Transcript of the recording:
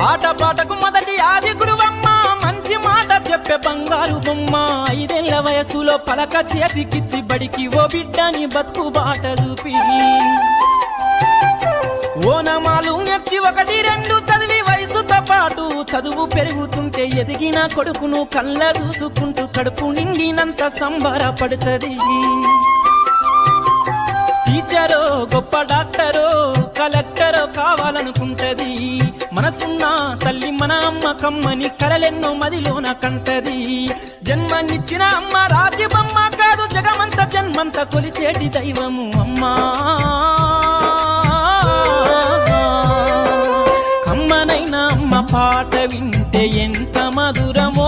ఆటపాటకు మొదటి ఆది గురువమ్మ, మంచి మాట చెప్పే బంగారు బొమ్మ. 5 ఏళ్ల వయసులో పలక చేతికిచ్చి బడికి ఓ బిడ్డని బతుకు బాట చూపి, ఓనమాలు నేర్చి 1, 2 చదివి వయసుతో పాటు చదువు పెరుగుతుంటే ఎదిగిన కొడుకును కళ్ళ చూసుకుంటూ కడుపు నిండినంత సంబరపడుతుంది. టీచరో గొప్ప డాక్టరో కలెక్టరో కావాలనుకుంటది. మనసున్న తల్లి మన అమ్మ కమ్మని కలలెన్నో మదిలోన కంటది. జన్మనిచ్చిన అమ్మ రాతి బొమ్మ కాదు, జగమంత జన్మంత కొలిచేటి దైవము అమ్మా. కమ్మనైన అమ్మ పాట వింటే ఎంత మధురమో,